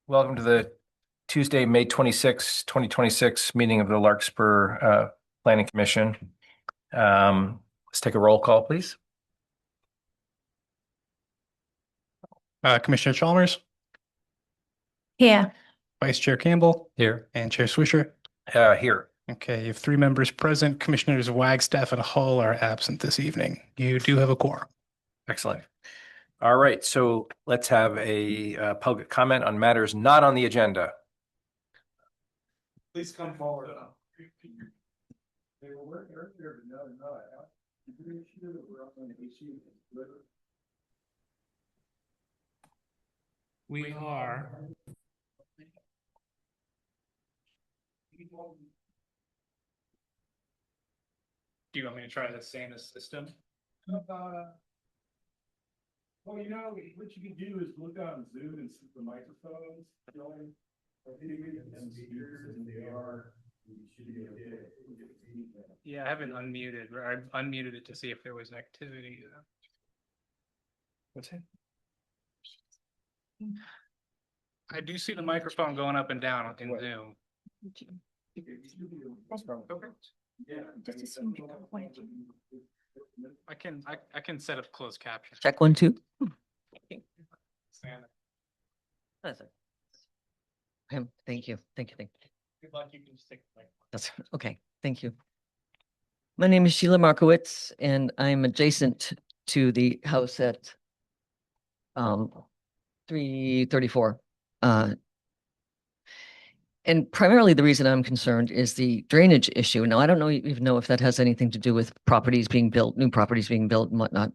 Welcome to the Tuesday, May 26, 2026 meeting of the Larkspur Planning Commission. Let's take a roll call, please. Commissioner Chalmers, Yeah. Vice Chair Campbell, Here. and Chair Swisher. Here. Okay, you have 3 members present. Commissioners Wagstaff and Hull are absent this evening. You do have a quorum. Excellent. All right, so let's have a public comment on matters not on the agenda. Please come forward. We are. Do you want me to try the same system? Well, what you can do is look on Zoom and see the microphones going. And speakers, and they are. Yeah, I haven't unmuted, or I unmuted it to see if there was activity. What's it? I do see the microphone going up and down in Zoom. Just assume you're not quiet. I can set up closed caption. Check 1, 2. That's it. Thank you. Thank you. Good luck. You can stick. That's okay. Thank you. My name is Sheila Markowitz, and I'm adjacent to the house at 334. And primarily the reason I'm concerned is the drainage issue. Now, I don't even know if that has anything to do with properties being built, new properties being built and whatnot.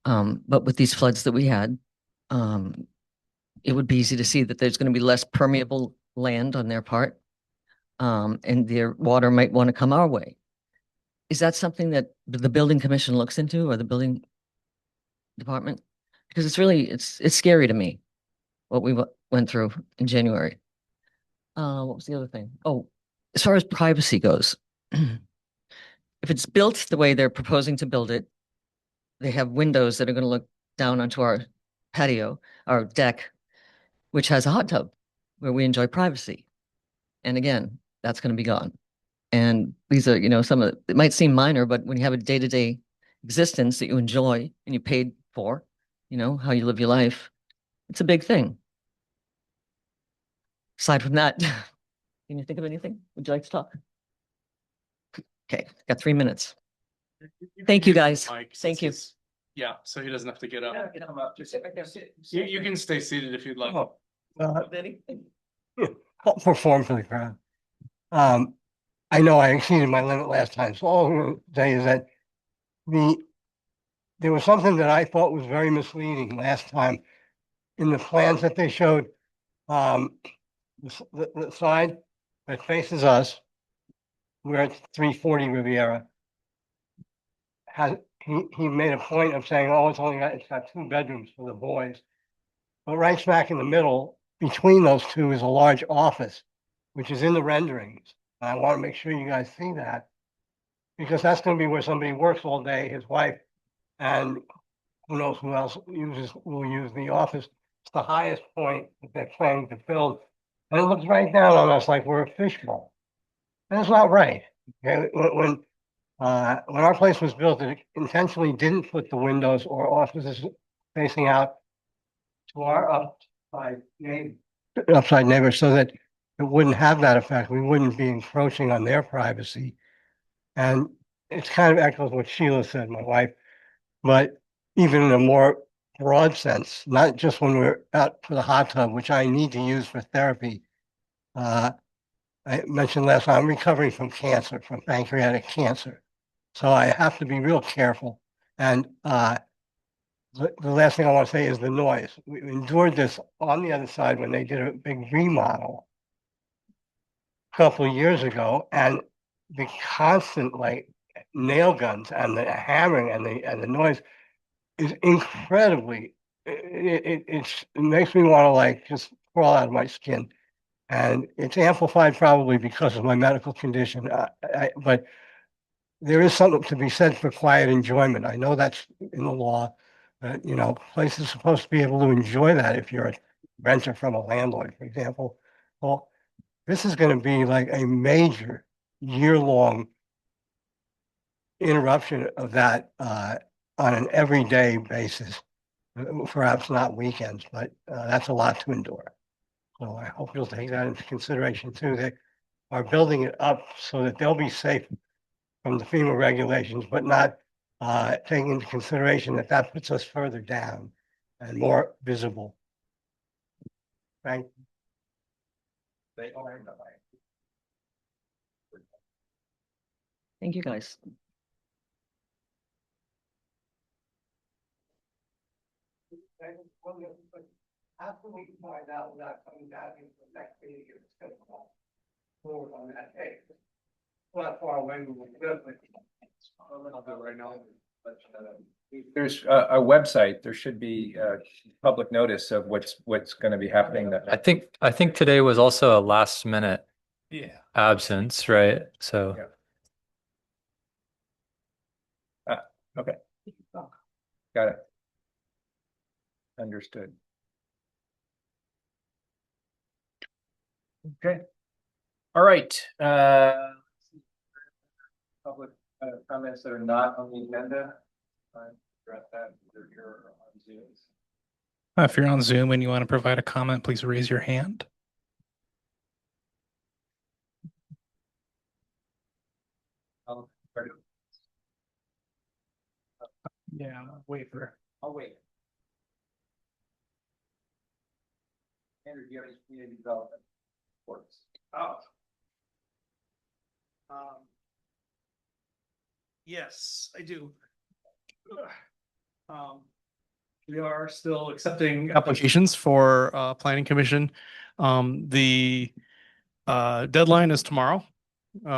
But with these floods that we had, it would be easy to see that there's going to be less permeable land on their part. And their water might want to come our way. Is that something that the building commission looks into, or the building department? Because it's scary to me what we went through in January. What was the other thing? Oh, as far as privacy goes, if it's built the way they're proposing to build it, they have windows that are going to look down onto our patio, our deck, which has a hot tub where we enjoy privacy. And again, that's going to be gone. And these are, it might seem minor, but when you have a day-to-day existence that you enjoy and you paid for, how you live your life, it's a big thing. Aside from that, can you think of anything? Would you like to talk? Okay, got 3 minutes. Thank you, guys. Thank you. Yeah, so he doesn't have to get up. Yeah, get up. Just sit right there. You can stay seated if you'd like. Perform for the crowd. I know I exceeded my limit last time, so all I'm going to say is that there was something that I thought was very misleading last time in the plans that they showed. The side that faces us, we're at 340 Riviera. He made a point of saying, "Oh, it's got 2 bedrooms for the boys," but right smack in the middle, between those 2, is a large office, which is in the renderings. And I want to make sure you guys see that, because that's going to be where somebody works all day, his wife, and who knows who else will use the office. It's the highest point that they're planning to build. And it looks right down on us like we're a fishbowl. That's not right. Okay? When our place was built, it intentionally didn't put the windows or offices facing out to our upside neighbor, so that it wouldn't have that effect. We wouldn't be encroaching on their privacy. And it's kind of echoes what Sheila said, my wife, but even in a more broad sense, not just when we're out for the hot tub, which I need to use for therapy. I mentioned last time, I'm recovering from cancer, from pancreatic cancer. So I have to be real careful. And the last thing I want to say is the noise. We endured this on the other side when they did a big remodel a couple of years ago, and the constant nail guns and the hammering and the noise is incredibly. It makes me want to just crawl out of my skin, and it's amplified probably because of my medical condition. But there is something to be said for quiet enjoyment. I know that's in the law. Places are supposed to be able to enjoy that if you're renter from a landlord, for example. Well, this is going to be like a major year-long interruption of that on an everyday basis. Perhaps not weekends, but that's a lot to endure. So I hope you'll take that into consideration too. They are building it up so that they'll be safe from the FEMA regulations, but not taking into consideration that that puts us further down and more visible. Thank Thank you, guys. After we find out without coming back into the next meeting, it's going to go forward on that day. Not far away, we will definitely. I'll do it right now. There's a website. There should be public notice of what's going to be happening that I think today was also a last minute Yeah. absence, right? So Yeah. Okay. Got it. Understood. Okay. All right. Public comments that are not on the agenda. Address that either here or on Zoom. If you're on Zoom and you want to provide a comment, please raise your hand. Yeah, wait for. I'll wait. Andrew, do you have any community development reports? Oh. Yes, I do. We are still accepting applications for planning commission. The deadline is tomorrow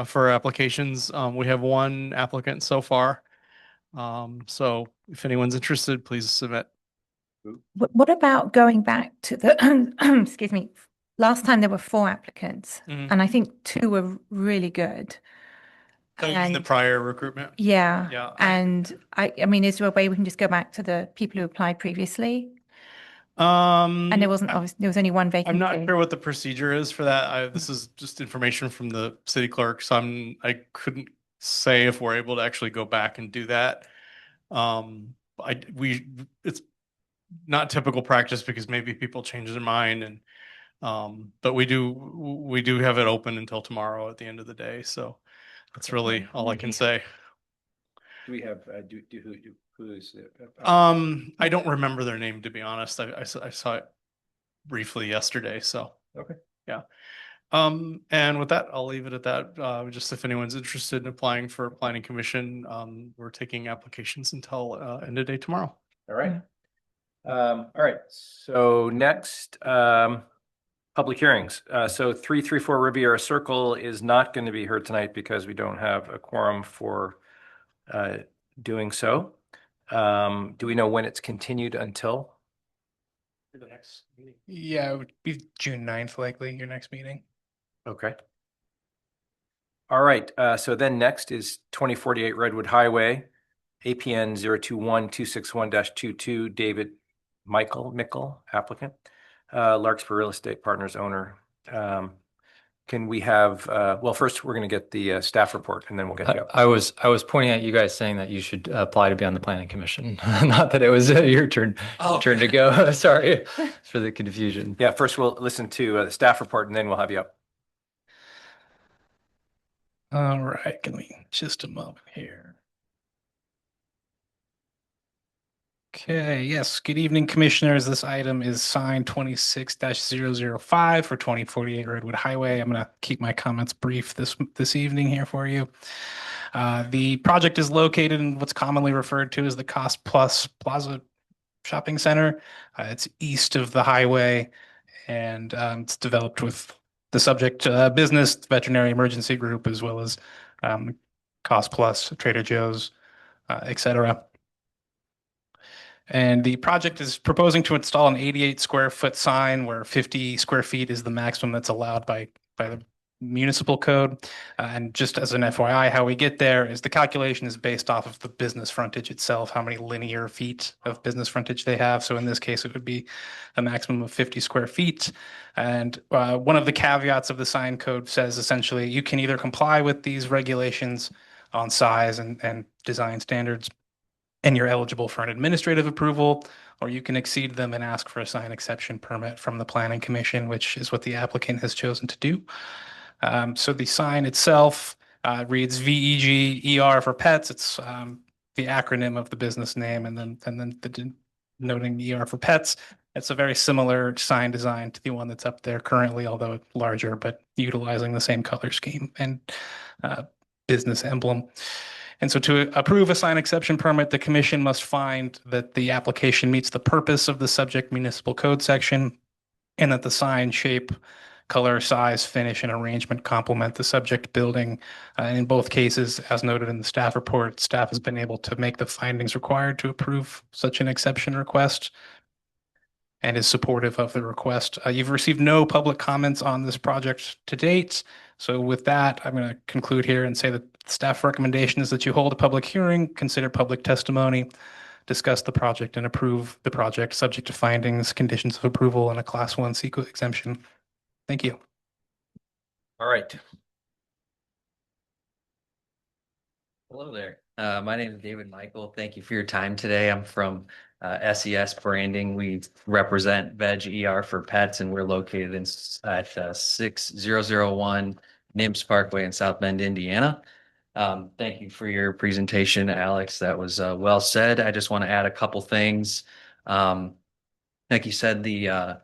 for applications. We have one applicant so far. So if anyone's interested, please submit. What about going back to the, excuse me, last time there were 4 applicants Mhm. and I think 2 were really good. Oh, you mean the And prior recruitment? yeah, Yeah, and I mean, is there a way we can just go back to the people who applied previously? And there wasn't, obviously, there was only one I'm not vacancy. sure what the procedure is for that. This is just information from the city clerk, so I couldn't say if we're able to actually go back and do that. It's not typical practice because maybe people change their mind and, but we do have it open until tomorrow at the end of the day. So that's really all I can say. Do we have who's I don't remember their name, to be honest. I saw it briefly yesterday, so. Okay. Yeah. And with that, I'll leave it at that. Just if anyone's interested in applying for planning commission, we're taking applications until end of day tomorrow. All right. All right. So next, public hearings. So 334 Riviera Circle is not going to be heard tonight because we don't have a quorum for doing so. Do we know when it's continued until? The next meeting. Yeah, it would be June 9th, likely your next meeting. Okay. All right. So then next is 2048 Redwood Highway, APN 021-261-22, David Mickle, applicant, Larkspur Real Estate Partners owner. Can we have, well, first we're going to get the staff report and then we'll get you up. I was pointing at you guys saying that you should apply to be on the planning commission. Not that it was your turn to go. Sorry for the confusion. Yeah, first we'll listen to the staff report and then we'll have you up. All right, give me just a moment here. Okay, yes, good evening, commissioners. This item is signed 26-005 for 2048 Redwood Highway. I'm going to keep my comments brief this evening here for you. The project is located in what's commonly referred to as the Cost Plus Plaza Shopping Center. It's east of the highway, and it's developed with the subject business, veterinary emergency group, as well as Cost Plus, Trader Joe's, etc. And the project is proposing to install an 88 square foot sign where 50 square feet is the maximum that's allowed by the municipal code. And just as an FYI, how we get there is the calculation is based off of the business frontage itself, how many linear feet of business frontage they have. So in this case, it would be a maximum of 50 square feet. And one of the caveats of the sign code says essentially you can either comply with these regulations on size and design standards, and you're eligible for an administrative approval, or you can exceed them and ask for a sign exception permit from the Planning Commission, which is what the applicant has chosen to do. So the sign itself reads VEG ER for pets. It's the acronym of the business name, and then noting ER for pets. It's a very similar sign design to the one that's up there currently, although larger, but utilizing the same color scheme and business emblem. And so to approve a sign exception permit, the commission must find that the application meets the purpose of the subject municipal code section and that the sign shape, color, size, finish, and arrangement complement the subject building. And in both cases, as noted in the staff report, staff has been able to make the findings required to approve such an exception request and is supportive of the request. You've received no public comments on this project to date. So with that, I'm going to conclude here and say that the staff recommendation is that you hold a public hearing, consider public testimony, discuss the project and approve the project subject to findings, conditions of approval, and a Class 1 CEQA exemption. Thank you. All right. Hello there. My name is David Michael. Thank you for your time today. I'm from SES Branding. We represent Veg ER for Pets, and we're located at 6001 Nimbs Parkway in South Bend, Indiana. Thank you for your presentation, Alex. That was well said. I just want to add a couple things. Like you said, the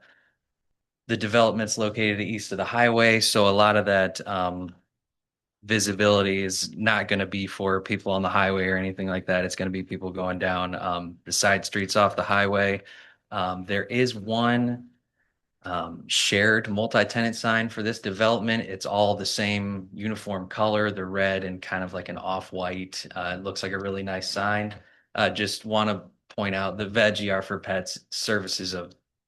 development's located east of the highway, so a lot of that visibility is not going to be for people on the highway or anything like that. It's going to be people going down the side streets off the highway. There is one shared multi-tenant sign for this development. It's all the same uniform color, the red and kind of like an off-white. It looks like a really nice sign. Just want to point out the Veg ER for Pets services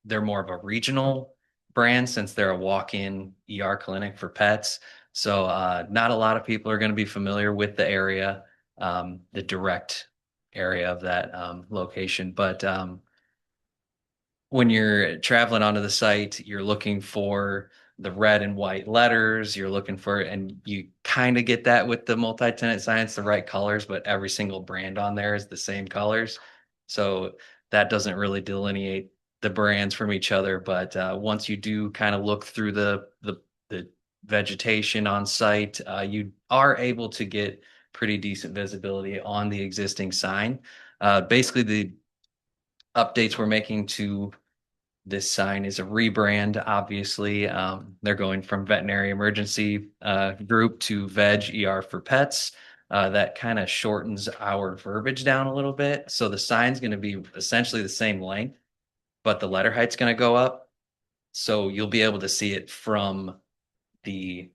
they're more of a regional brand since they're a walk-in ER clinic for pets. So not a lot of people are going to be familiar with the area, the direct area of that location. But when you're traveling onto the site, you're looking for the red and white letters. You're looking for, and you kind of get that with the multi-tenant signs, the right colors, but every single brand on there is the same colors. So that doesn't really delineate the brands from each other. But once you do kind of look through the vegetation on site, you are able to get pretty decent visibility on the existing sign. Basically, the updates we're making to this sign is a rebrand. Obviously, they're going from veterinary emergency group to Veg ER for Pets. That kind of shortens our verbiage down a little bit. So the sign's going to be essentially the same length, but the letter height's going to go up. So you'll be able to see it from the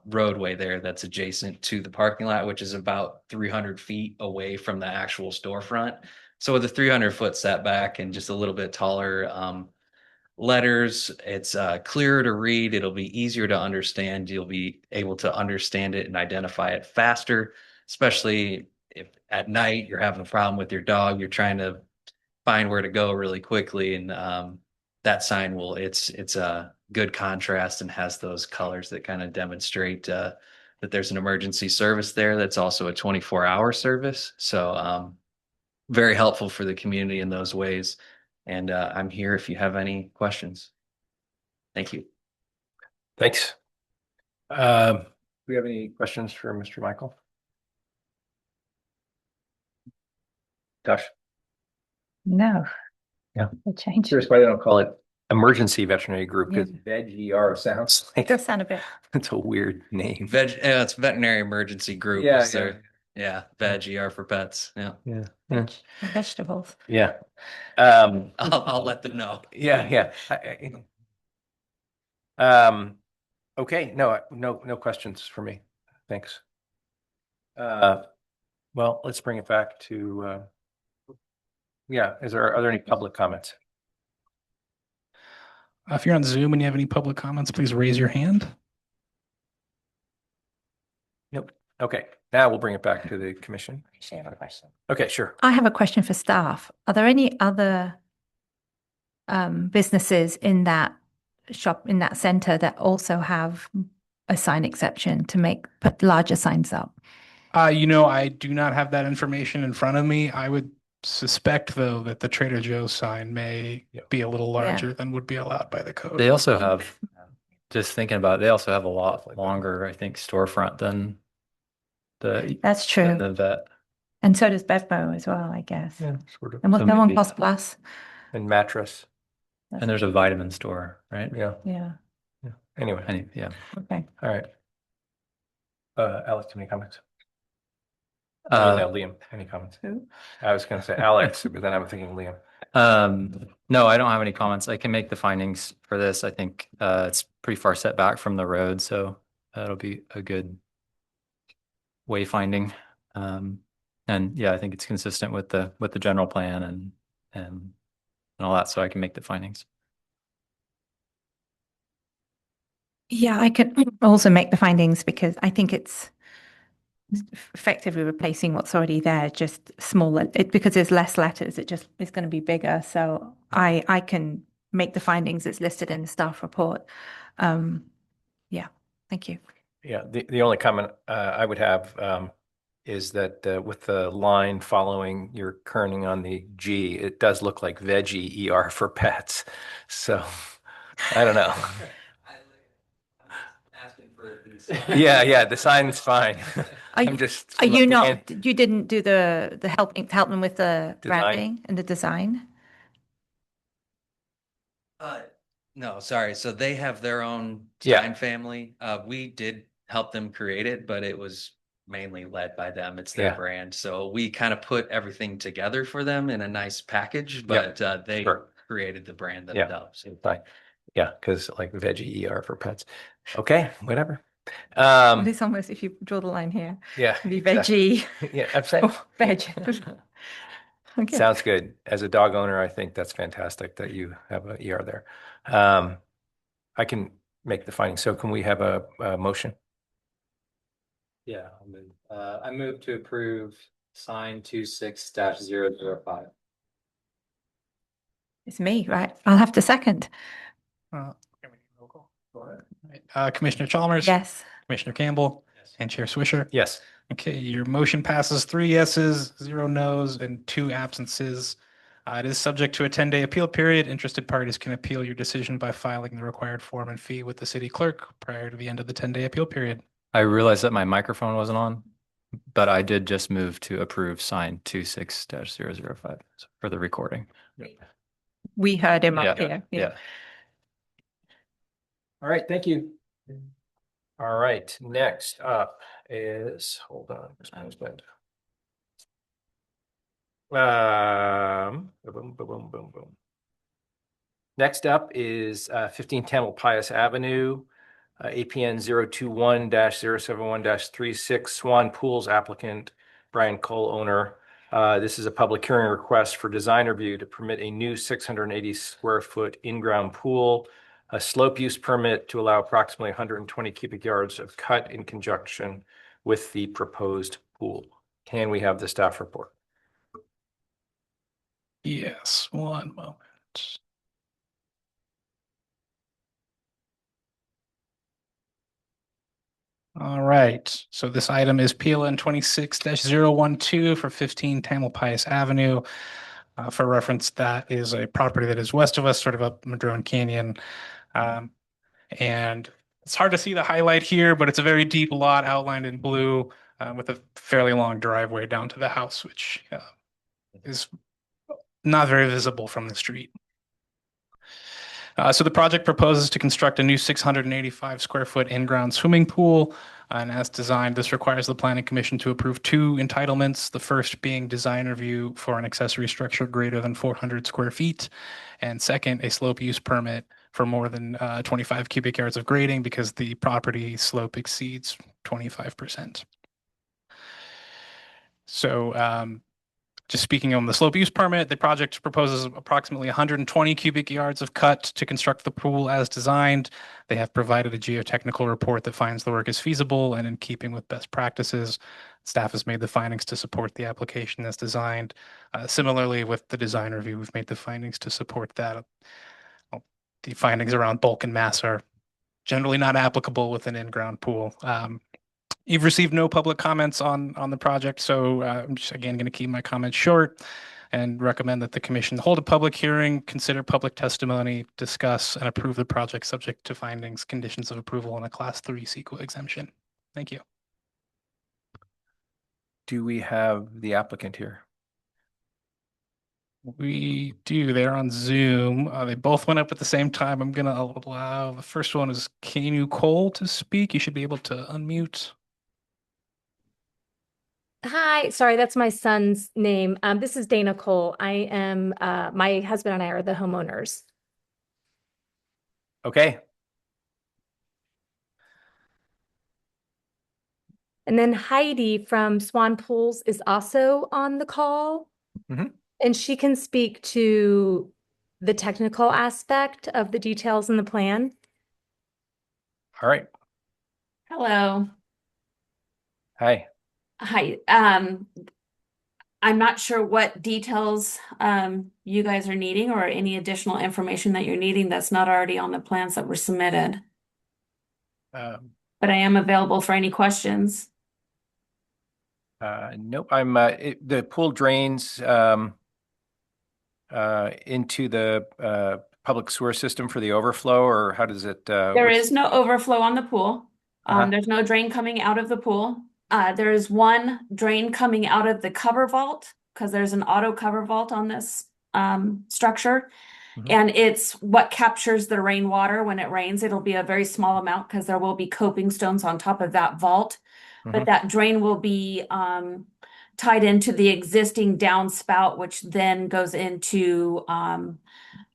roadway there that's adjacent to the parking lot, which is about 300 feet away from the actual storefront. So with a 300-foot setback and just a little bit taller letters, it's clearer to read. It'll be easier to understand. You'll be able to understand it and identify it faster, especially if at night you're having a problem with your dog, you're trying to find where to go really quickly. And that sign it's a good contrast and has those colors that kind of demonstrate that there's an emergency service there that's also a 24-hour service. So very helpful for the community in those ways. And I'm here if you have any questions. Thank you. Thanks. Do we have any questions for Mr. Michael? Josh? No. Yeah. We'll change. Curious why they don't call it emergency veterinary group, because Veg ER sounds It like does sound a bit. it's a weird name. It's veterinary emergency group. Yeah, yeah. Veg ER for Pets. Yeah. Veg, vegetables. Yeah. I'll let them know. Yeah. Okay. No questions for me. Thanks. Well, let's bring it back to, are there any public comments? If you're on Zoom and you have any public comments, please raise your hand. Nope. Okay, now we'll bring it back to the commission. Actually, I have a question. Okay, sure. I have a question for staff. Are there any other businesses in that shop, in that center, that also have a sign exception to put larger signs up? I do not have that information in front of me. I would suspect, though, that the Trader Joe's sign may be a little larger than would be allowed by the code. They also have, just thinking about it, they also have a lot longer, I think, storefront than That's true. the vet. And so does Bevmo as well, I guess. Yeah, sort of. And was So there one maybe- Cost Plus? And mattress. And there's a vitamin store, right? Yeah. Yeah. Anyway, Yeah. Okay. all right. Alex, any comments? No, Liam, any comments? Who? I was going to say Alex, but then I'm thinking Liam. No, I don't have any comments. I can make the findings for this. I think it's pretty far set back from the road, so that'll be a good wayfinding. And yeah, I think it's consistent with the general plan and all that, so I can make the findings. Yeah, I could also make the findings because I think it's effectively replacing what's already there, just smaller. Because there's less letters, it just is going to be bigger. So I can make the findings that's listed in the staff report. Yeah, thank you. Yeah, the only comment I would have is that with the line following your kerning on the G, it does look like veggie ER for pets. So I don't know. Yeah, the sign's fine. I'm just. Are you looking not? at- You didn't do the help them with the Design. branding and the design? No, sorry. So they have their own Yeah. sign family. We did help them create it, but it was mainly led by them. It's their Yeah. brand. So we kind of put everything together for them in a nice package, but they Sure. created the brand Yeah. themselves. Fine. Yeah, because like veggie ER for pets. Okay, whatever. Well, it's almost, if you draw the line here, Yeah. it'd be exactly. veggie. Yeah, I'm saying. Veg. Okay. Sounds good. As a dog owner, I think that's fantastic that you have a ER there. I can make the finding. So can we have a motion? Yeah, I move to approve sign 26-005. It's me, right? I'll have to second. Commissioner Chalmers. Yes. Commissioner Campbell. And Chair Swisher. Yes. Okay, your motion passes 3 yeses, 0 nos, and 2 absences. It is subject to a 10-day appeal period. Interested parties can appeal your decision by filing the required form and fee with the city clerk prior to the end of the 10-day appeal period. I realized that my microphone wasn't on, but I did just move to approve sign 26-005 for the recording. We heard him up Yeah, here. yeah. All right, thank you. All right, next up is, hold on, where's my husband? Boom, boom, boom, boom, boom. Next up is 15 Tamalpais Avenue, APN 021-071-36, Swan Pools applicant, Brian Cole owner. This is a public hearing request for design review to permit a new 680 square foot in-ground pool, a slope use permit to allow approximately 120 cubic yards of cut in conjunction with the proposed pool. Can we have the staff report? Yes, one moment. All right, so this item is PLN 26-012 for 15 Tamalpais Avenue. For reference, that is a property that is west of us, sort of up Madrone Canyon. And it's hard to see the highlight here, but it's a very deep lot outlined in blue with a fairly long driveway down to the house, which is not very visible from the street. So the project proposes to construct a new 685 square foot in-ground swimming pool. And as designed, this requires the Planning Commission to approve 2 entitlements. The first being design review for an accessory structure greater than 400 square feet. And second, a slope use permit for more than 25 cubic yards of grading because the property slope exceeds 25%. So Just speaking on the slope use permit, the project proposes approximately 120 cubic yards of cut to construct the pool as designed. They have provided a geotechnical report that finds the work is feasible and in keeping with best practices. Staff has made the findings to support the application as designed. Similarly, with the design review, we've made the findings to support that. Well, the findings around bulk and mass are generally not applicable with an in-ground pool. You've received no public comments on the project, so I'm just again going to keep my comments short and recommend that the commission hold a public hearing, consider public testimony, discuss and approve the project subject to findings, conditions of approval, and a Class 3 CEQA exemption. Thank you. Do we have the applicant here? We do. They're on Zoom. They both went up at the same time. I'm going to allow the first one is Kanu Cole to speak. You should be able to unmute. Hi, sorry, that's my son's name. This is Dana Cole. I am, my husband and I are the homeowners. Okay. And then Heidi from Swan Pools is also on the call. Mhm. And she can speak to the technical aspect of the details in the plan. All right. Hello. Hi. Hi. I'm not sure what details you guys are needing or any additional information that you're needing that's not already on the plans that were submitted. But I am available for any questions. Nope. The pool drains into the public sewer system for the overflow, or how does it? There is no overflow on the pool. Uh-huh. There's no drain coming out of the pool. There is one drain coming out of the cover vault because there's an auto cover vault on this structure. Mhm. And it's what captures the rainwater when it rains. It'll be a very small amount because there will be coping stones on top of that vault. But Mhm. that drain will be tied into the existing downspout, which then goes into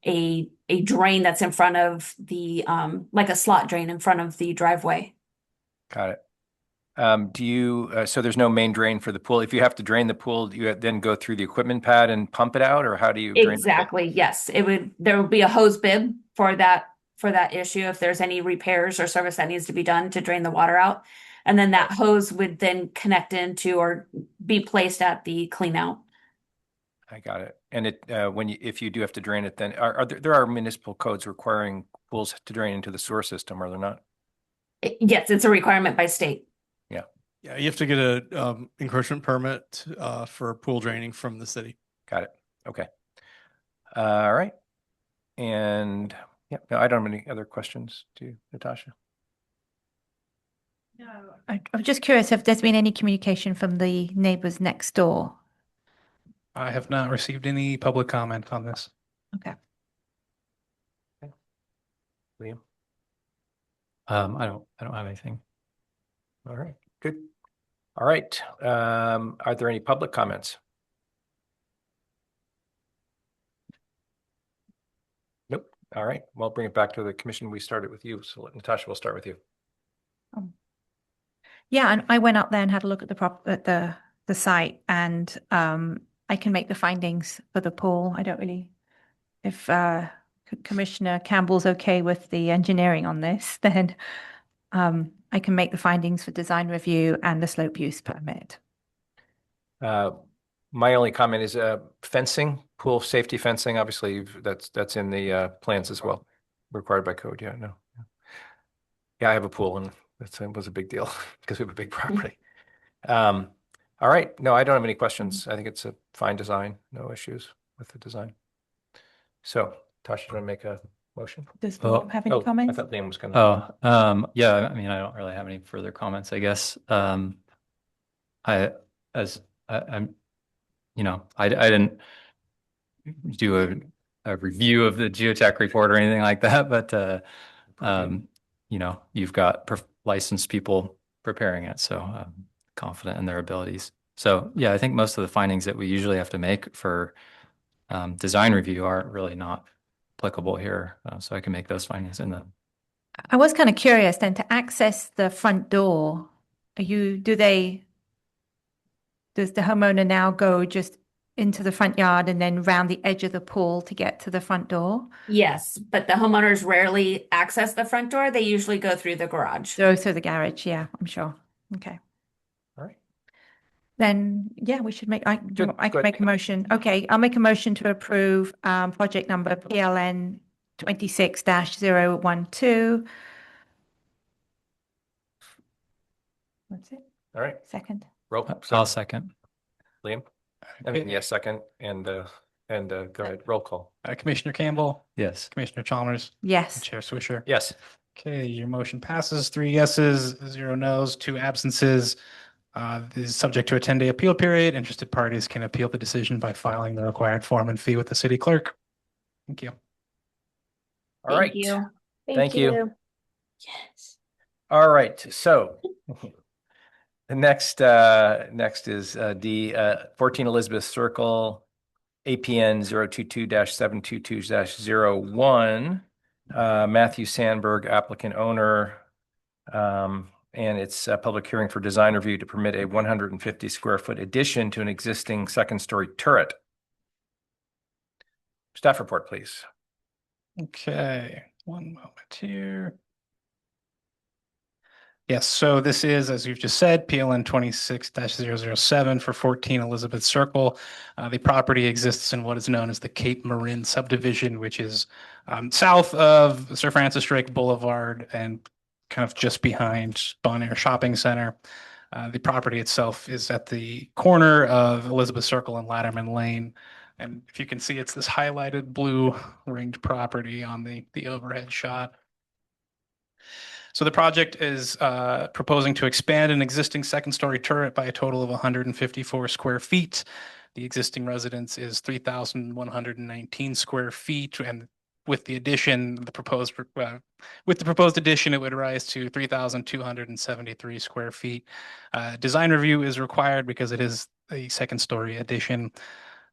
a drain that's in front of the like a slot drain in front of the driveway. Got it. So there's no main drain for the pool. If you have to drain the pool, you then go through the equipment pad and pump it out, or how do you drain? Exactly. Yes, there will be a hose bib for that issue if there's any repairs or service that needs to be done to drain the water out. And then that hose would then connect into or be placed at the clean out. I got it. And if you do have to drain it, then there are municipal codes requiring pools to drain into the sewer system, are there not? Yes, it's a requirement by state. Yeah, you have to get a encroachment permit for pool draining from the city. Got it. Okay. All right. And yeah, no, I don't have any other questions. Do you, Natasha? No, I'm just curious if there's been any communication from the neighbors next door. I have not received any public comment on this. Okay. Liam? I don't have anything. All right. Good. All right. Are there any public comments? Nope. All right. Well, bring it back to the commission. We started with you. So Natasha, we'll start with you. Yeah, and I went up there and had a look at the site, and I can make the findings for the pool. I don't really, if Commissioner Campbell's okay with the engineering on this, then I can make the findings for design review and the slope use permit. My only comment is fencing, pool safety fencing. Obviously, that's in the plans as well, required by code. Yeah, no. Yeah, I have a pool, and that was a big deal because we have a big property. All right. No, I don't have any questions. I think it's a fine design. No issues with the design. So, Tasha, do you want to make a motion? Does Oh, Liam have any I comments? thought Liam was going to. Yeah, I mean, I don't really have any further comments, I guess. I'm, I didn't do a review of the geotech report or anything like that, but, you've got licensed people preparing it, so I'm confident in their abilities. So, yeah, I think most of the findings that we usually have to make for design review are really not applicable here. So I can make those findings in the. I was kind of curious then, to access the front door, does the homeowner now go just into the front yard and then round the edge of the pool to get to the front door? Yes, but the homeowners rarely access the front door. They usually go through the garage. Go through the garage, yeah, I'm sure. Okay. All right. Then, yeah, we should make, I Good, can good. make a motion. Okay, I'll make a motion to approve project number PLN 26-012. That's it. All right. Second. Roll. I'll second. Liam? I mean, Okay. yes, second. And go ahead. Roll call. Commissioner Campbell, Yes. Commissioner Chalmers, and Yes. Chair Swisher. Yes. Okay, your motion passes, 3 yeses, 0 nos, 2 absences. This is subject to a 10-day appeal period. Interested parties can appeal the decision by filing the required form and fee with the city clerk. Thank you. All right. Thank you. Thank you. Yes. All right. So the next is D 14 Elizabeth Circle, APN 022-722-01. Matthew Sandberg, applicant owner. And it's a public hearing for design review to permit a 150 square foot addition to an existing second story turret. Staff report, please. Okay, one moment here. Yes, so this is, as you've just said, PLN 26-007 for 14 Elizabeth Circle. The property exists in what is known as the Cape Marin subdivision, which is south of Sir Francis Drake Boulevard and kind of just behind Bon Air Shopping Center. The property itself is at the corner of Elizabeth Circle and Latterman Lane. And if you can see, it's this highlighted blue ringed property on the overhead shot. So the project is proposing to expand an existing second-story turret by a total of 154 square feet. The existing residence is 3,119 square feet, and with the addition, the proposed addition, it would rise to 3,273 square feet. Design review is required because it is a second-story addition,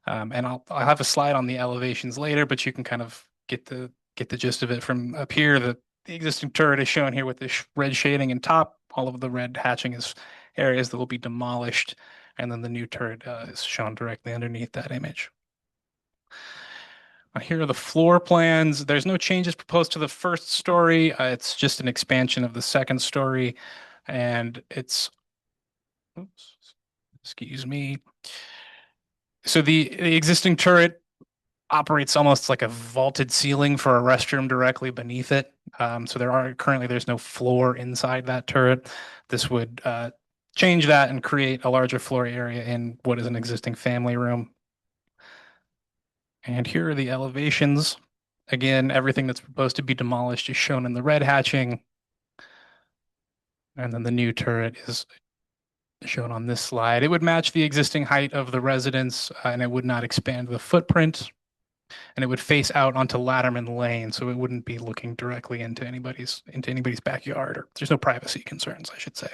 and I'll have a slide on the elevations later, but you can kind of get the gist of it from up here. The existing turret is shown here with this red shading in top. All of the red hatching is areas that will be demolished. And then the new turret is shown directly underneath that image. Here are the floor plans. There's no changes proposed to the first story. It's just an expansion of the second story. And it's, oops, excuse me. So the existing turret operates almost like a vaulted ceiling for a restroom directly beneath it. So there's no floor inside that turret. This would change that and create a larger floor area in what is an existing family room. And here are the elevations. Again, everything that's proposed to be demolished is shown in the red hatching. And then the new turret is shown on this slide. It would match the existing height of the residence, and it would not expand the footprint. And it would face out onto Latterman Lane, so it wouldn't be looking directly into anybody's backyard, or there's no privacy concerns, I should say.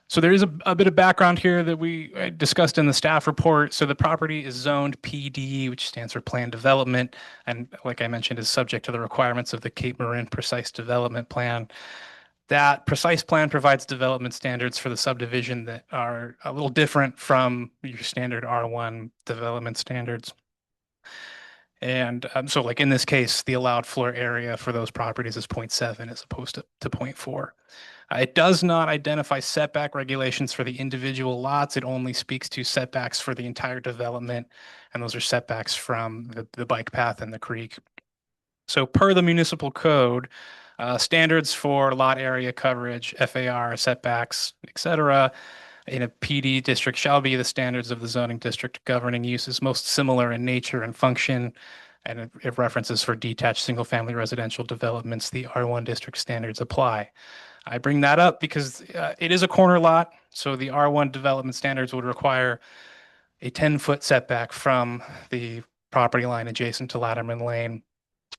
So there is a bit of background here that we discussed in the staff report. So the property is zoned PD, which stands for Planned Development, and like I mentioned, is subject to the requirements of the Cape Marin Precise Development Plan. That precise plan provides development standards for the subdivision that are a little different from your standard R1 development standards. And so like in this case, the allowed floor area for those properties is 0.7 as opposed to 0.4. It does not identify setback regulations for the individual lots. It only speaks to setbacks for the entire development. And those are setbacks from the bike path and the creek. So per the municipal code, standards for lot area coverage, FAR, setbacks, etc., in a PD district shall be the standards of the zoning district governing uses most similar in nature and function. And it references for detached single-family residential developments, the R1 district standards apply. I bring that up because it is a corner lot, so the R1 development standards would require a 10-foot setback from the property line adjacent to Latterman Lane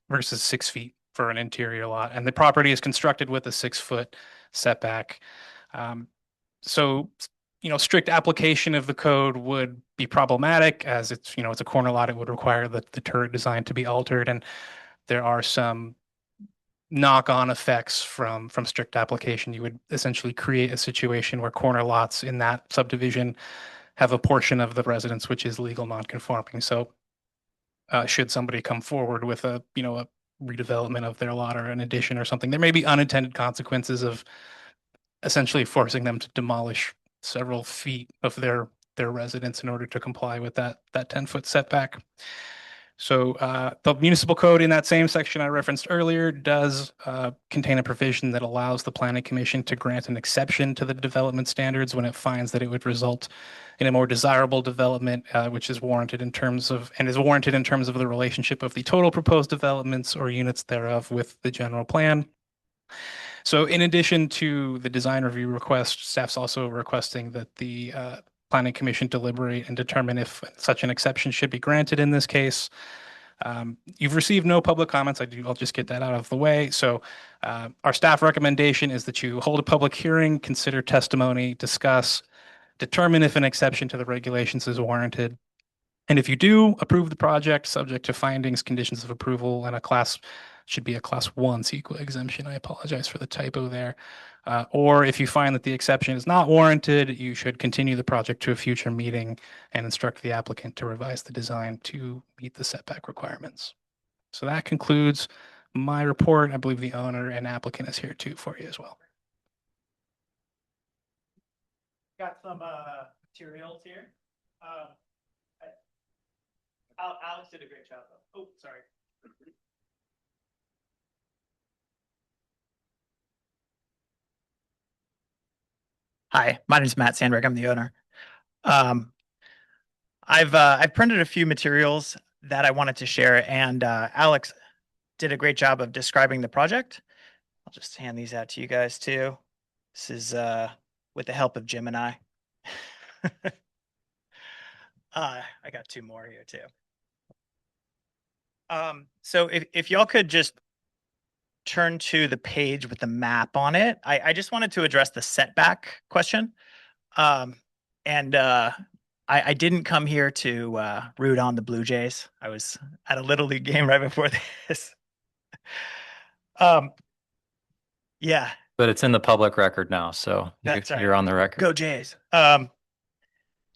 versus 6 feet for an interior lot. And the property is constructed with a 6-foot setback. So, strict application of the code would be problematic as it's a corner lot. It would require the turret design to be altered. And there are some knock-on effects from strict application. You would essentially create a situation where corner lots in that subdivision have a portion of the residence which is legal non-conforming. So should somebody come forward with a redevelopment of their lot or an addition or something, there may be unintended consequences of essentially forcing them to demolish several feet of their residence in order to comply with that 10-foot setback. So the municipal code in that same section I referenced earlier does contain a provision that allows the planning commission to grant an exception to the development standards when it finds that it would result in a more desirable development, which is warranted in terms of the relationship of the total proposed developments or units thereof with the general plan. So in addition to the design review request, staff's also requesting that the planning commission deliberate and determine if such an exception should be granted in this case. You've received no public comments. I'll just get that out of the way. So our staff recommendation is that you hold a public hearing, consider testimony, discuss, determine if an exception to the regulations is warranted. And if you do approve the project, subject to findings, conditions of approval, and should be a class 1 CEQA exemption. I apologize for the typo there. Or if you find that the exception is not warranted, you should continue the project to a future meeting and instruct the applicant to revise the design to meet the setback requirements. So that concludes my report. I believe the owner and applicant is here too for you as well. Got some materials here. Alex did a great job though. Oh, sorry. Hi, my name is Matt Sandberg. I'm the owner. I've printed a few materials that I wanted to share, and Alex did a great job of describing the project. I'll just hand these out to you guys too. This is with the help of Jim and I. I got 2 more here too. So if y'all could just turn to the page with the map on it, I just wanted to address the setback question. I didn't come here to root on the Blue Jays. I was at a Little League game right before this. Yeah. But it's in the public record now, so That's right. you're on the record. Go Jays.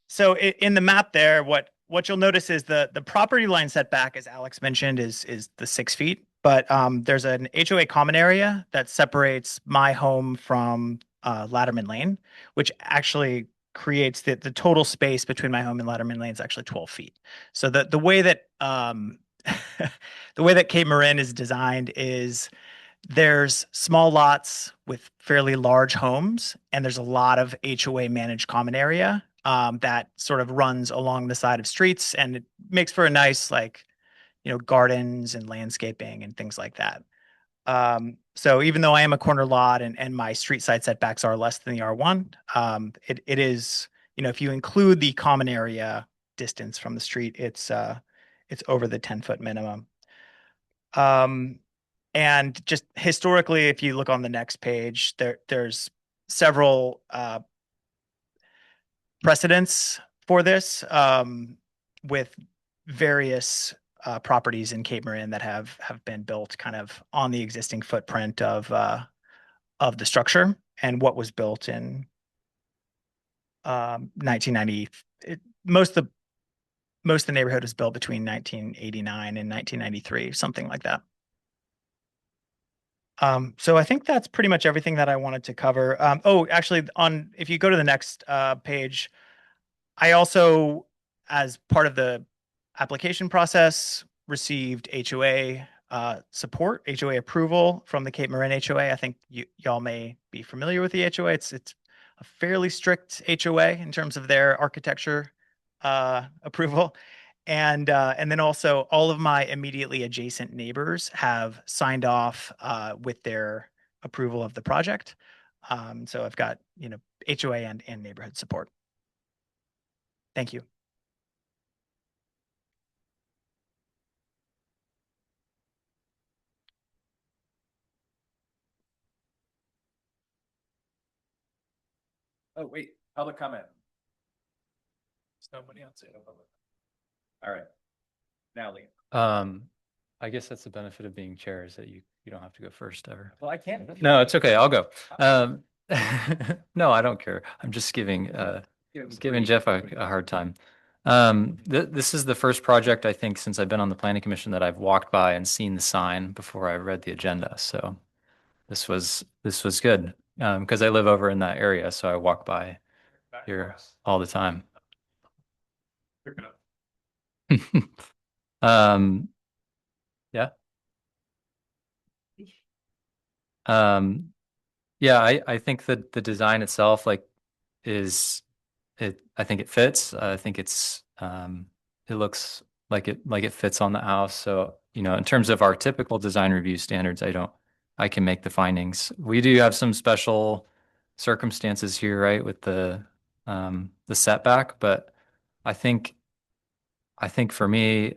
So in the map there, what you'll notice is the property line setback, as Alex mentioned, is the 6 feet. But there's an HOA common area that separates my home from Latterman Lane, which actually creates the total space between my home and Latterman Lane is actually 12 feet. So the way that the way that Cape Marin is designed is there's small lots with fairly large homes, and there's a lot of HOA managed common area that sort of runs along the side of streets, and it makes for a nice, gardens and landscaping and things like that. So even though I am a corner lot and my street side setbacks are less than the R1, it is, if you include the common area distance from the street, it's over the 10-foot minimum. And just historically, if you look on the next page, there's several precedents for this with various properties in Cape Marin that have been built kind of on the existing footprint of the structure and what was built in 1990. Most of the neighborhood was built between 1989 and 1993, something like that. So I think that's pretty much everything that I wanted to cover. Actually, if you go to the next page, I also, as part of the application process, received HOA support, HOA approval from the Cape Marin HOA. I think y'all may be familiar with the HOA. It's a fairly strict HOA in terms of their architecture approval. And then also all of my immediately adjacent neighbors have signed off with their approval of the project. So I've got, HOA and neighborhood support. Thank you. Oh, wait, public comment. There's nobody else. All right. Now, Liam. I guess that's the benefit of being chair is that you don't have to go first ever. Well, I can't. No, it's okay. I'll go. No, I don't care. I'm just giving Giving Jeff a hard time. This is the first project I think since I've been on the planning commission that I've walked by and seen the sign before I read the agenda. So this was good. Because I live over in that area, so I walk by here all the time. Um, yeah. Yeah, I think that the design itself is I think it fits. I think it looks like it fits on the house. So, in terms of our typical design review standards, I can make the findings. We do have some special circumstances here, right, with the setback, but I think for me,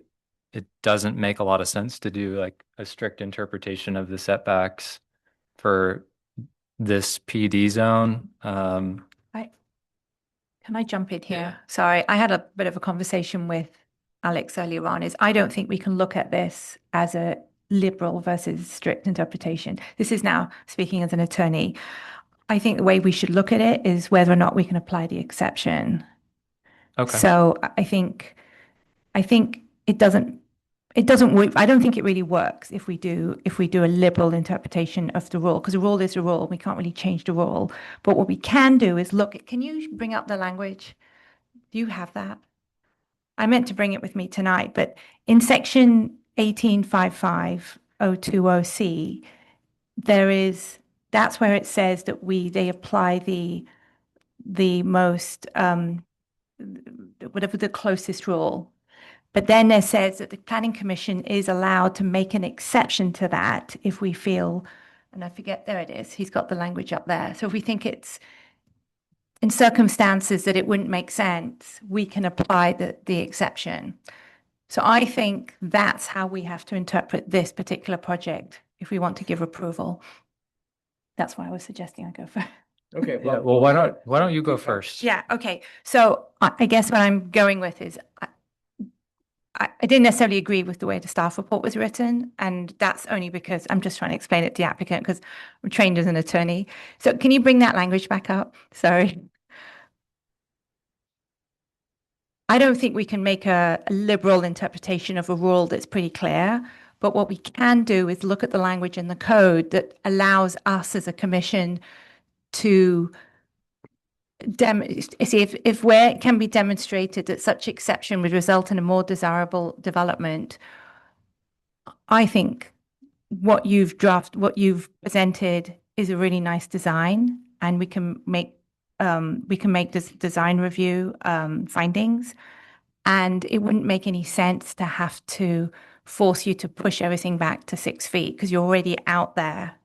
it doesn't make a lot of sense to do like a strict interpretation of the setbacks for this PD zone. Can I jump in here? Sorry, I had a bit of a conversation with Alex earlier on. I don't think we can look at this as a liberal versus strict interpretation. This is now speaking as an attorney. I think the way we should look at it is whether or not we can apply the exception. Okay. So I think it doesn't work. I don't think it really works if we do a liberal interpretation of the rule, because the rule is a rule. We can't really change the rule. But what we can do is can you bring up the language? Do you have that? I meant to bring it with me tonight, but in section 1855020C, that's where it says that they apply the most whatever the closest rule. But then it says that the planning commission is allowed to make an exception to that if we feel, and I forget, there it is. He's got the language up there. So if we think it's in circumstances that it wouldn't make sense, we can apply the exception. So I think that's how we have to interpret this particular project if we want to give approval. That's why I was suggesting I go first. Okay, Yeah, well, why don't you go first? Yeah, okay. So I guess what I'm going with is I didn't necessarily agree with the way the staff report was written, and that's only because I'm just trying to explain it to the applicant because I'm trained as an attorney. So can you bring that language back up? Sorry. I don't think we can make a liberal interpretation of a rule that's pretty clear, but what we can do is look at the language in the code that allows us as a commission to see if where it can be demonstrated that such exception would result in a more desirable development. I think what you've presented is a really nice design, and we can make this design review findings, and it wouldn't make any sense to have to force you to push everything back to 6 feet because you're already out there.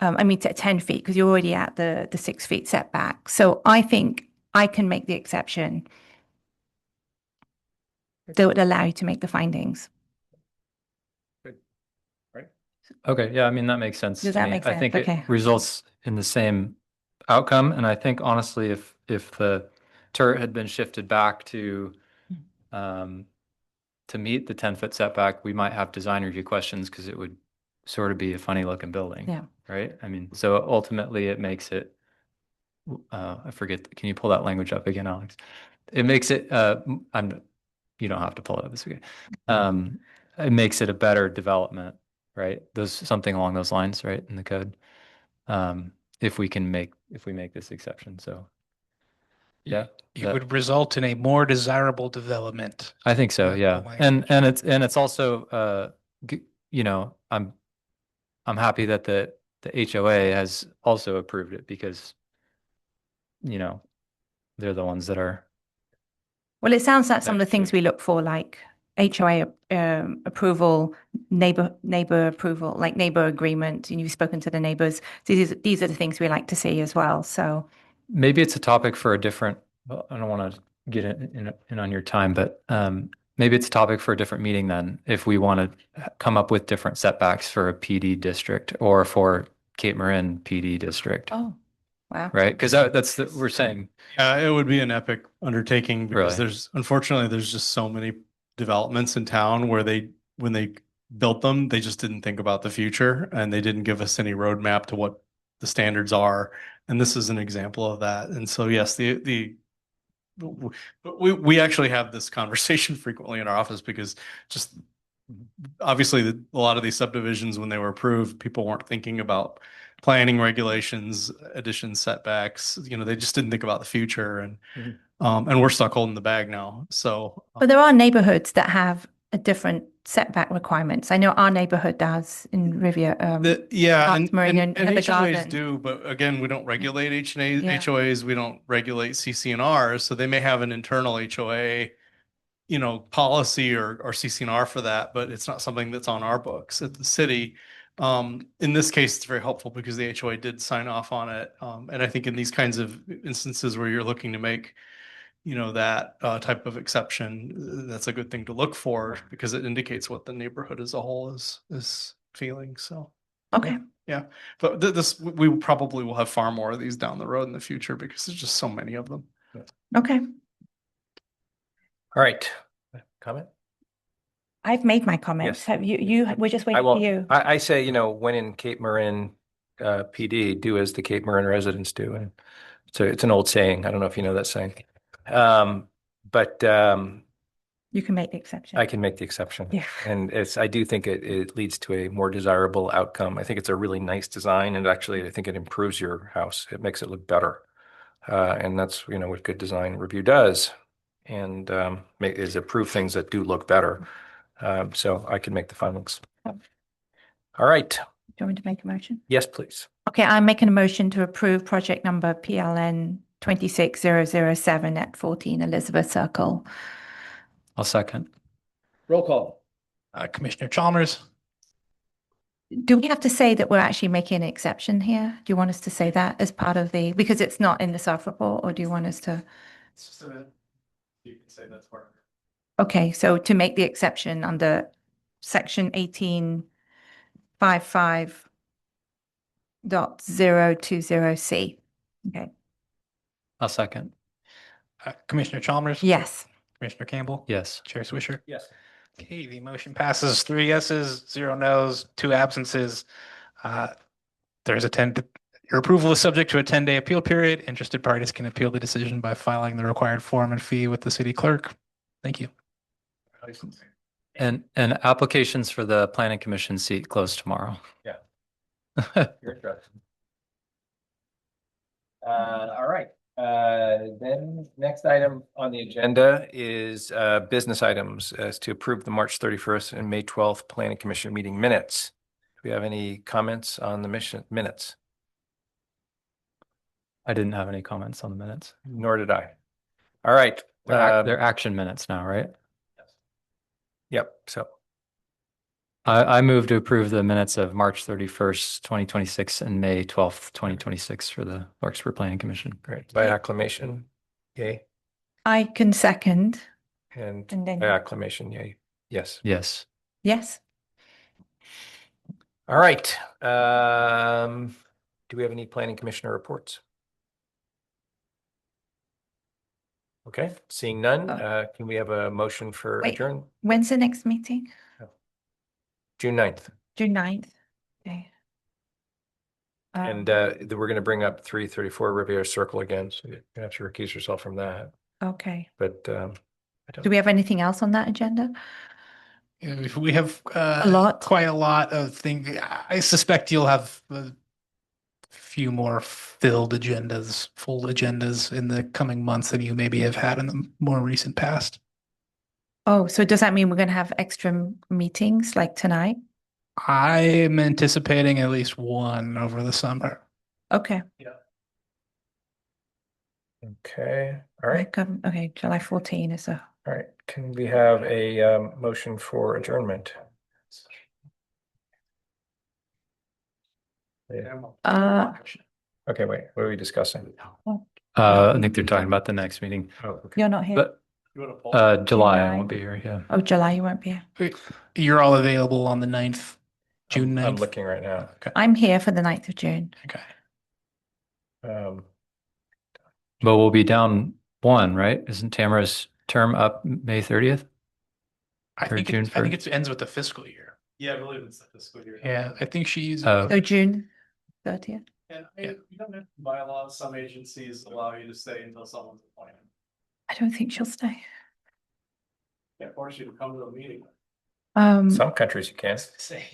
I mean, to 10 feet because you're already at the 6 feet setback. So I think I can make the exception that would allow you to make the findings. Okay, yeah, I mean, that makes sense Does to that me. make I think sense? it Okay. results in the same outcome. And I think honestly, if the turret had been shifted back to meet the 10-foot setback, we might have design review questions because it would sort of be a funny looking building. Yeah. Right? I mean, so ultimately it makes it, I forget, can you pull that language up again, Alex? It makes it, you don't have to pull it up, it's okay. It makes it a better development, right? Something along those lines, right, in the code. If we make this exception, so. Yeah. It would result in a more desirable development. I think so, the yeah. language. And it's also, I'm happy that the HOA has also approved it because, they're the ones that are. Well, it sounds like some of the Right, things we look for, like HOA approval, neighbor approval, like neighbor agreement, and you've spoken to the neighbors. So these are the things we like to see as well. So Maybe it's a topic for a different, well, I don't want to get in on your time, but maybe it's a topic for a different meeting then, if we want to come up with different setbacks for a PD district or for Cape Marin PD district, oh, wow. right? Because we're saying, It would be an epic undertaking because Really? unfortunately, there's just so many developments in town where when they built them, they just didn't think about the future and they didn't give us any roadmap to what the standards are. And this is an example of that. And so, yes, the we actually have this conversation frequently in our office because just obviously a lot of these subdivisions, when they were approved, people weren't thinking about planning regulations, addition setbacks, they just didn't think about the future, and we're stuck holding the bag now. So, But there are neighborhoods that have a different setback requirements. I know our neighborhood does in Riviera. yeah, Larkspur and at the HOAs garden. do, but again, we don't regulate Yeah. HOAs, we don't regulate CC&Rs, so they may have an internal HOA, policy or CC&R for that, but it's not something that's on our books at the city. In this case, it's very helpful because the HOA did sign off on it. And I think in these kinds of instances where you're looking to make, that type of exception, that's a good thing to look for because it indicates what the neighborhood as a whole is feeling. So, Okay. yeah, but we probably will have far more of these down the road in the future because there's just so many of them. Okay. All right. Comment? I've made my comments. Yes. Have we're just I waiting will. for you. I say, when in Cape Marin PD, do as the Cape Marin residents do. And so it's an old saying. I don't know if you know that saying. But You can make the exception. I can make the exception. Yeah. And I do think it leads to a more desirable outcome. I think it's a really nice design, and actually, I think it improves your house. It makes it look better. And that's, what good design review does, and is approve things that do look better. So I can make the findings. Oh. All right. Do you want me to make a motion? Yes, please. Okay, I'm making a motion to approve project number PLN 26007 at 14 Elizabeth Circle. I'll second. Roll call. Commissioner Chalmers, Do we have to say that we're actually making an exception here? Do you want us to say that as part of because it's not in the staff report, or do you want us to? It's just you can say that's part of it. Okay, so to make the exception under section 1855.020C. Okay, I'll second. Commissioner Chalmers. yes. Commissioner Campbell. Yes. Chair Swisher. Yes. Okay, the motion passes 3 yeses, 0 nos, 2 absences. There's your approval is subject to a 10-day appeal period. Interested parties can appeal the decision by filing the required form and fee with the city clerk. Thank you. And applications for the planning commission seat close tomorrow. Yeah. You're interested. All right. Then next item on the agenda is business items as to approve the March 31st and May 12th Planning Commission meeting minutes. Do we have any comments on the minutes? I didn't have any comments on the minutes. Nor did I. All right. They're action minutes now, right? Yep. So I move to approve the minutes of March 31st, 2026 and May 12th, 2026 for the Larkspur Planning Commission. great. By acclamation, yay. I can second. And then by acclamation, yay. Yes. Yes. Yes. All right. Do we have any planning commissioner reports? Okay, seeing none, can we have a motion for Wait. adjourn? When's the next meeting? June 9th. June 9th. Okay. And we're going to bring up 334 Riviera Circle again, so you have to recuse yourself from that. Okay. But I Do don't. we have anything else on that agenda? We have quite a lot of things. I suspect you'll have a few more full agendas in the coming months than you maybe have had in the more recent past. Oh, so does that mean we're going to have extra meetings like tonight? I'm anticipating at least one over the summer. Okay. Okay, all right, Okay, July 14 is a. all right. Can we have a motion for adjournment? Okay, wait, what are we discussing? I think they're talking about the next meeting. Oh, okay. You're not here. But July, I won't be here. Yeah. Oh, July, you won't be here. You're all available on the 9th, June 9th. I'm looking right now. Okay. I'm here for the 9th of June. Okay. But we'll be down one, right? Isn't Tamara's term up May 30th? I think June it ends with the fiscal year. Yeah, I believe it's the fiscal year. Yeah, I think she's. So June 30th. And you don't have bylaws. Some agencies allow you to stay until someone's appointed. I don't think she'll stay. Can't force you to come to a meeting. Some countries you can. Say.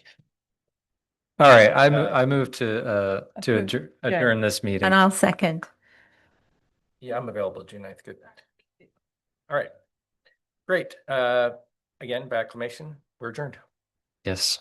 All right, I move to adjourn this meeting. And I'll second. Yeah, I'm available June 9th. Good. All right. Great. Again, by acclamation, we're adjourned. Yes.